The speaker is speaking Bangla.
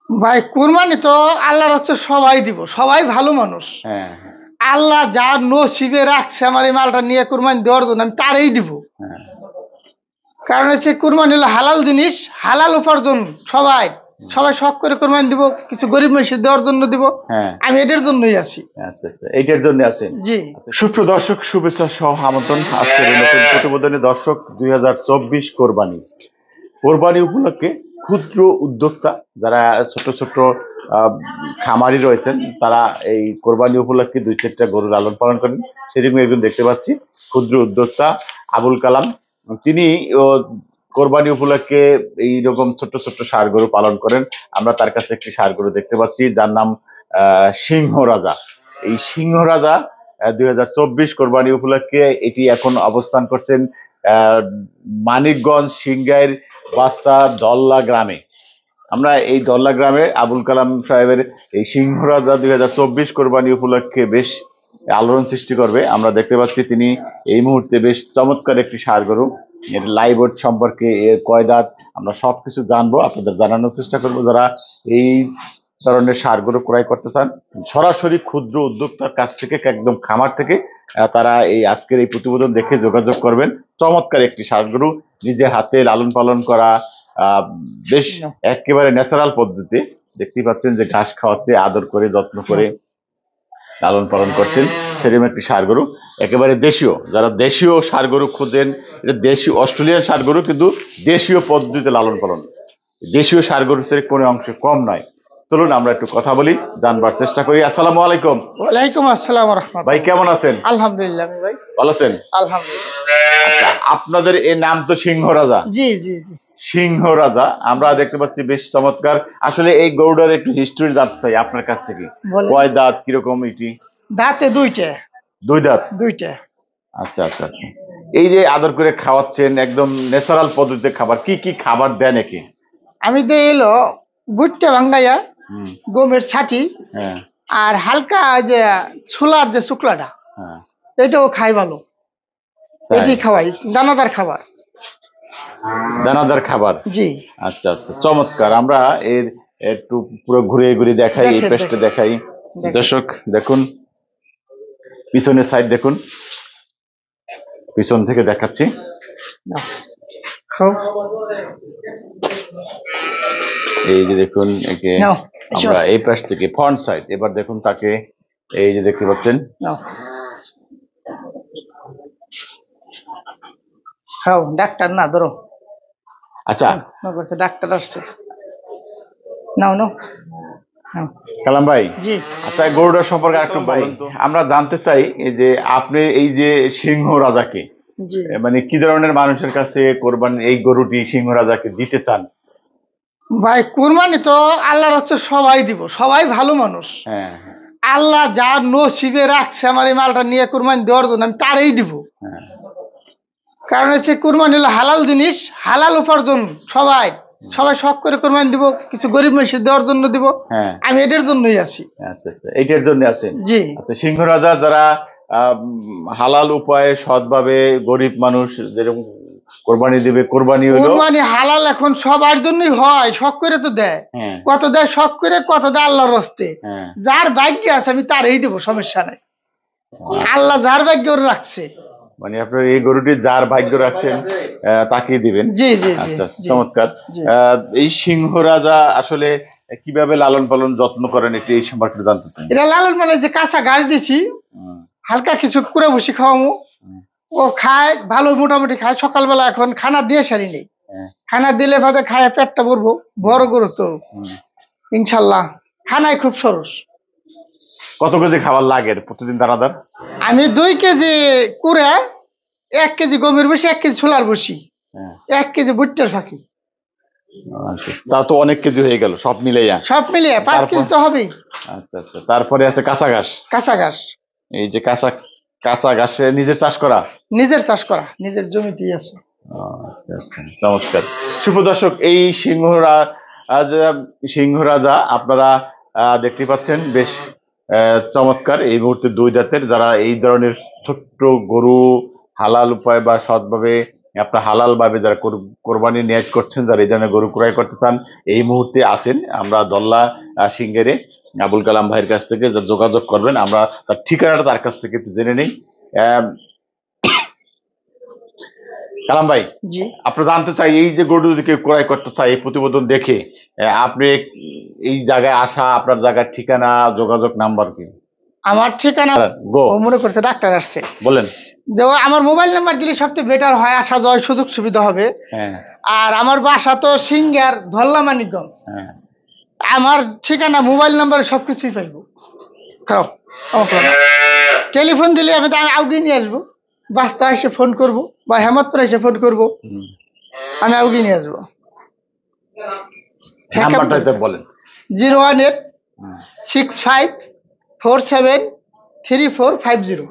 ভাই কুরবানি তো আল্লাহর হচ্ছে সবাই দিব, সবাই ভালো মানুষ। হ্যাঁ আল্লাহ যার নসিবে রাখছে আমার এই মালটা নিয়ে কুরবানি দেওয়ার জন্য, আমি তারই দিব। হ্যাঁ কারণ হচ্ছে কুরবানি হলো হালাল জিনিস, হালাল উপার্জন। সবাই সবাই শখ করে কুরবানি দিব, কিছু গরিব মানুষের দেওয়ার জন্য দিব। হ্যাঁ আমি এটার জন্যই আছি। আচ্ছা আচ্ছা, এইটার জন্য আছেন। জি সুপ্রিয় দর্শক, শুভেচ্ছা সহ আমন্ত্রণ আজকের এই নতুন প্রতিবেদনে। দর্শক, 2024 কোরবানি কোরবানি উপলক্ষে ক্ষুদ্র উদ্যোক্তা যারা ছোট ছোট আহ, খামারি রয়েছেন, তারা এই কোরবানি উপলক্ষে 2-4টা গরু লালন পালন করেন। সেরকম একজন দেখতে পাচ্ছি, ক্ষুদ্র উদ্যোক্তা আবুল কালাম। তিনি ও কোরবানি উপলক্ষে এইরকম ছোট ছোট ষাঁড় গরু পালন করেন। আমরা তার কাছে একটি ষাঁড় গরু দেখতে পাচ্ছি, যার নাম সিংহ রাজা। এই সিংহ রাজা 2024 কোরবানি উপলক্ষে এটি এখন অবস্থান করছেন আহ, মানিকগঞ্জ সিংগাইর বাস্তা দল্লা গ্রামে। আমরা এই দল্লা গ্রামে আবুল কালাম সাহেবের এই সিংহ রাজা 2024 কোরবানি উপলক্ষে বেশ আলোড়ন সৃষ্টি করবে। আমরা দেখতে পাচ্ছি তিনি এই মুহূর্তে বেশ চমৎকার একটি ষাঁড় গরু, এর লাইভ ওয়েট সম্পর্কে, এর কয় দাঁত, আমরা সবকিছু জানবো, আপনাদের জানানোর চেষ্টা করবো। যারা এই ধরনের ষাঁড় গরু ক্রয় করতে চান, সরাসরি ক্ষুদ্র উদ্যোক্তার কাছ থেকে, একদম খামার থেকে, তারা এই আজকের এই প্রতিবেদন দেখে যোগাযোগ করবেন। চমৎকার একটি ষাঁড় গরু, নিজে হাতে লালন পালন করা, বেশ একেবারে ন্যাচারাল পদ্ধতি। দেখতেই পাচ্ছেন যে ঘাস খাওয়াচ্ছে, আদর করে যত্ন করে লালন পালন করছেন। সেরকম একটি ষাঁড় গরু, একেবারে দেশীয়। যারা দেশীয় ষাঁড় গরু খুঁজেন, এটা দেশীয় অস্ট্রেলিয়ান ষাঁড় গরু, কিন্তু দেশীয় পদ্ধতিতে লালন পালন। দেশীয় ষাঁড় গরু থেকে কোনো অংশে কম নয়। চলুন আমরা একটু কথা বলি, জানবার চেষ্টা করি। আসসালামু আলাইকুম। ওয়ালাইকুম আসসালাম ভাই, রাহমাতুল্লাহ। কেমন আছেন? আলহামদুলিল্লাহ। আমি ভাই ভালো আছেন? আলহামদুলিল্লাহ। আচ্ছা, আপনাদের এই নাম তো সিংহ রাজা। জি জি জি সিংহ রাজা আমরা দেখতে পাচ্ছি, বেশ চমৎকার। আসলে এই গরুটার একটু হিস্ট্রি জানতে চাই আপনার কাছ থেকে। বলেন। কয় দাঁত, কিরকম এটি? দাঁতে দুইটা। 2 দাঁত। দুইটা। আচ্ছা আচ্ছা আচ্ছা। এই যে আদর করে খাওয়াচ্ছেন, একদম ন্যাচারাল পদ্ধতিতে খাবার, কি কি খাবার দেন একে? আমি তো এলো ভুট্টা ভাঙ্গাইয়া, হুম। গমের ছাটি, হ্যাঁ আর হালকা ওই যে ছোলার যে শুক্লাটা, হ্যাঁ। এটাও খাই ভালো। তাই? এটি খাওয়াই, দানাদার খাবার। দানাদার খাবার। জি আচ্ছা আচ্ছা, চমৎকার। আমরা এর একটু পুরো ঘুরে ঘুরে দেখাই, এই দেখেন পেস্টে দেখেন দেখাই। দেখেন। দর্শক দেখুন, পিছনের সাইড দেখুন, পিছন থেকে দেখাচ্ছি। নাও, খাও। এই যে দেখুন একে, নাও, এসো। আমরা এই পাশ থেকে ফ্রন্ট সাইড, এবার দেখুন তাকে। এই যে দেখতে পাচ্ছেন, নাও, খাও। ডাক্তার না, ধরো। আচ্ছা ডাক্তার আসছে। নাও নাও নাও। কালাম ভাই। জি আচ্ছা, গরুটার সম্পর্কে একটু বলেন তো। আমরা জানতে চাই এই যে আপনি এই যে সিংহ রাজাকে, জি মানে কি ধরনের মানুষের কাছে কোরবানি এই গরুটি সিংহ রাজাকে দিতে চান? ভাই কুরবানি তো আল্লাহর হচ্ছে সবাই দিব, সবাই ভালো মানুষ। হ্যাঁ আল্লাহ যার নসিবে রাখছে আমার এই মালটা নিয়ে কুরবানি দেওয়ার জন্য, আমি তারই দিব। হ্যাঁ কারণ হচ্ছে কুরবানি হলো হালাল জিনিস, হালাল উপার্জন। সবাই সবাই শখ করে কুরবানি দিব, কিছু গরিব মানুষের দেওয়ার জন্য দিব। হ্যাঁ। আমি এটার জন্যই আছি। আচ্ছা আচ্ছা, এইটার জন্য আছেন। জি আচ্ছা, সিংহ রাজা যারা হালাল উপায়ে সৎভাবে গরিব মানুষ যেরকম কোরবানি দিবে, কোরবানি হলো কুরবানি হালাল এখন সবার জন্যই হয়, শখ করে তো দেয়। হ্যাঁ কত দেয় শখ করে, কত দেয় আল্লাহর হস্তে। হ্যাঁ। যার ভাগ্যে আছে আমি তারই দেবো, সমস্যা নাই। আল্লাহ যার ভাগ্যে ওর রাখছে। মানে আপনার এই গরুটি যার ভাগ্য রাখছেন তাকেই দিবেন। জি জি জি আচ্ছা, জি চমৎকার। জি। এই সিংহ রাজা আসলে কিভাবে লালন পালন যত্ন করেন, একটু এই সম্পর্কে জানতে চাই। এটা লালন মানে যে কাঁচা ঘাস দিছি, হুম, হালকা কিছু কুড়ে বসি খাওয়াবো। হুম, ও খায় ভালো, মোটামুটি খায়। সকালবেলা এখন খানা দিয়ে সারি নেই, হ্যাঁ, খানা দিলে ভাতে খায় পেটটা ভরবো। বড় গরু তো হুম। ইনশাল্লাহ খানায় খুব সরস। কত কেজি খাবার লাগে প্রতিদিন দানাদার? আমি 2 কেজি কুড়ে, 1 কেজি গমের বসি, 1 কেজি ছোলার বসি, হ্যাঁ। 1 কেজি ভুট্টার ফাঁকি। আচ্ছা, তা তো অনেক কেজি হয়ে গেল সব মিলাইয়া। সব মিলিয়ে 5 কেজি তো হবেই। আচ্ছা আচ্ছা, তারপরে আছে কাঁচা ঘাস। কাঁচা ঘাস এই যে কাঁচা কাঁচা ঘাসে নিজের চাষ করা। নিজের চাষ করা, নিজের জমিতেই আছে। আচ্ছা, আচ্ছা, চমৎকার। শুভ দর্শক, এই সিংহ রাজা আপনারা দেখতে পাচ্ছেন, বেশ চমৎকার। এই মুহূর্তে 2 দাঁতের, যারা এই ধরনের ছোট্ট গরু হালাল উপায় বা সৎভাবে আপনার হালাল ভাবে যারা কোরবানি নিয়াজ করছেন, যারা এই ধরনের গরু ক্রয় করতে চান, এই মুহূর্তে আসেন। আমরা দল্লা সিঙ্গেরে আবুল কালাম ভাইয়ের কাছ থেকে যোগাযোগ করবেন। আমরা তার ঠিকানাটা তার কাছ থেকে একটু জেনে নেই। কালাম ভাই, জি, আপনি জানতে চাই, এই যে গরু যদি কেউ ক্রয় করতে চায়, এই প্রতিবেদন দেখে আপনি এই জায়গায় আসা, আপনার জায়গার ঠিকানা, যোগাযোগ নাম্বার কি? আমার ঠিকানা গো ও মনে করছে ডাক্তার আসছে, বলেন। যে ও আমার মোবাইল নাম্বার দিলে সবচেয়ে বেটার হয়, আসা যাওয়ার সুযোগ সুবিধা হবে। হ্যাঁ আর আমার বাসা তো সিঙ্গার ধল্লা মানিকগঞ্জ। হ্যাঁ আমার ঠিকানা মোবাইল নাম্বারে সবকিছুই পাইবো। খারাপ টেলিফোন দিলে আমি তো আউগিয়ে নিয়ে আসবো, বাস্তা এসে ফোন করব বা হেমতপুর এসে ফোন করব, হুম। আমি আউগিয়ে নিয়ে আসবো। নাম্বারটা একটু বলেন। 01865473450।